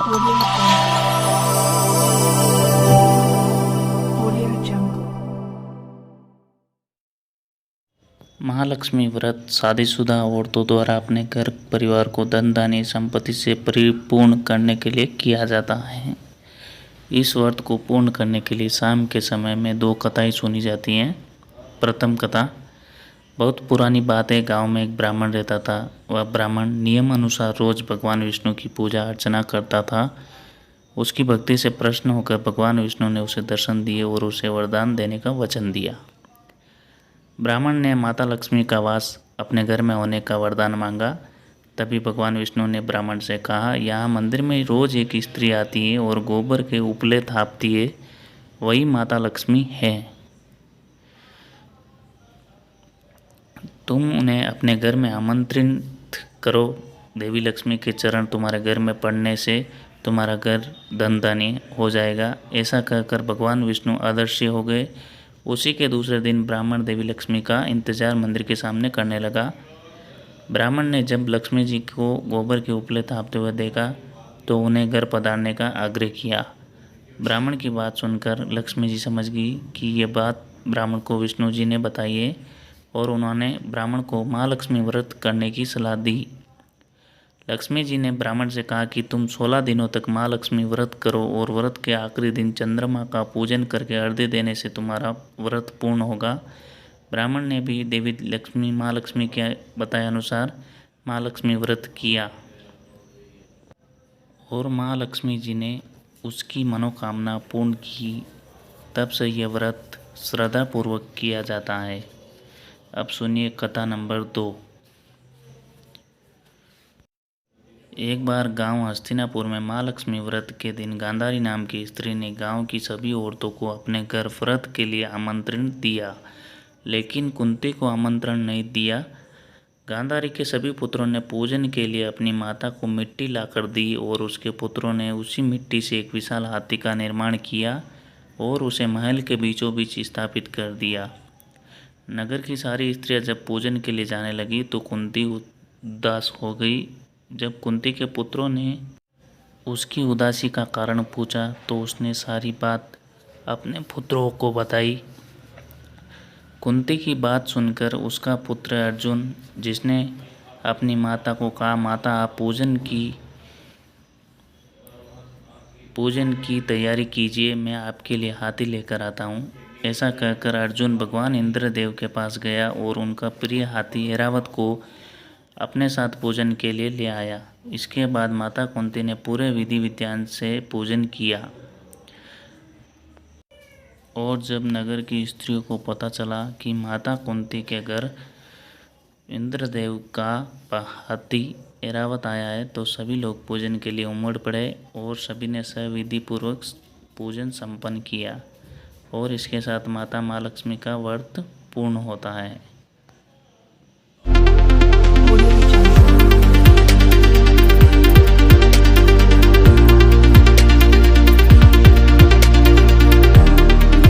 Audio Jungle. Audio Jungle. Mahalakshmi व्रत शादीशुदा औरतों द्वारा अपने घर परिवार को धन धान्य संपत्ति से परिपूर्ण करने के लिए किया जाता है। इस व्रत को पूर्ण करने के लिए शाम के समय में दो कथाएं सुनी जाती हैं। प्रथम कथा, बहुत पुरानी बात है। गांव में एक ब्राह्मण रहता था। वह ब्राह्मण नियम अनुसार रोज भगवान विष्णु की पूजा अर्चना करता था। उसकी भक्ति से प्रसन्न होकर भगवान विष्णु ने उसे दर्शन दिए और उसे वरदान देने का वचन दिया। ब्राह्मण ने माता लक्ष्मी का वास अपने घर में होने का वरदान मांगा। तभी भगवान विष्णु ने ब्राह्मण से कहा, यहाँ मंदिर में रोज एक स्त्री आती है और गोबर के उपले थापती है, वही माता लक्ष्मी है। तुम उन्हें अपने घर में आमंत्रित करो। देवी लक्ष्मी के चरण तुम्हारे घर में पड़ने से तुम्हारा घर धन धान्य हो जाएगा। ऐसा कहकर भगवान विष्णु अदृश्य हो गए। उसी के दूसरे दिन ब्राह्मण देवी लक्ष्मी का इंतजार मंदिर के सामने करने लगा। ब्राह्मण ने जब लक्ष्मी जी को गोबर के उपले थापते हुए देखा तो उन्हें घर पधारने का आग्रह किया। ब्राह्मण की बात सुनकर लक्ष्मी जी समझ गई कि ये बात ब्राह्मण को विष्णु जी ने बताई है और उन्होंने ब्राह्मण को महालक्ष्मी व्रत करने की सलाह दी। लक्ष्मी जी ने ब्राह्मण से कहा कि तुम 16 दिनों तक महालक्ष्मी व्रत करो और व्रत के आखिरी दिन चंद्रमा का पूजन करके अर्घ्य देने से तुम्हारा व्रत पूर्ण होगा। ब्राह्मण ने भी देवी लक्ष्मी महालक्ष्मी के बताए अनुसार महालक्ष्मी व्रत किया और महालक्ष्मी जी ने उसकी मनोकामना पूर्ण की। तब से यह व्रत श्रद्धापूर्वक किया जाता है। अब सुनिए कथा नंबर 2। एक बार गांव हस्तिनापुर में महालक्ष्मी व्रत के दिन गांधारी नाम की स्त्री ने गांव की सभी औरतों को अपने घर व्रत के लिए आमंत्रण दिया, लेकिन कुंती को आमंत्रण नहीं दिया। गांधारी के सभी पुत्रों ने पूजन के लिए अपनी माता को मिट्टी लाकर दी और उसके पुत्रों ने उसी मिट्टी से एक विशाल हाथी का निर्माण किया और उसे महल के बीचों बीच स्थापित कर दिया। नगर की सारी स्त्रियां जब पूजन के लिए जाने लगी तो कुंती उदास हो गई। जब कुंती के पुत्रों ने उसकी उदासी का कारण पूछा तो उसने सारी बात अपने पुत्रों को बताई। कुंती की बात सुनकर उसका पुत्र अर्जुन, जिसने अपनी माता को कहा, माता आप पूजन की तैयारी कीजिए, मैं आपके लिए हाथी लेकर आता हूँ। ऐसा कहकर अर्जुन भगवान इंद्रदेव के पास गया और उनका प्रिय हाथी ऐरावत को अपने साथ पूजन के लिए ले आया। इसके बाद माता कुंती ने पूरे विधि विधान से पूजन किया और जब नगर की स्त्रियों को पता चला कि माता कुंती के घर इंद्रदेव का हाथी ऐरावत आया है तो सभी लोग पूजन के लिए उमड़ पड़े और सभी ने सविधि पूर्वक पूजन संपन्न किया और इसके साथ माता महालक्ष्मी का व्रत पूर्ण होता है।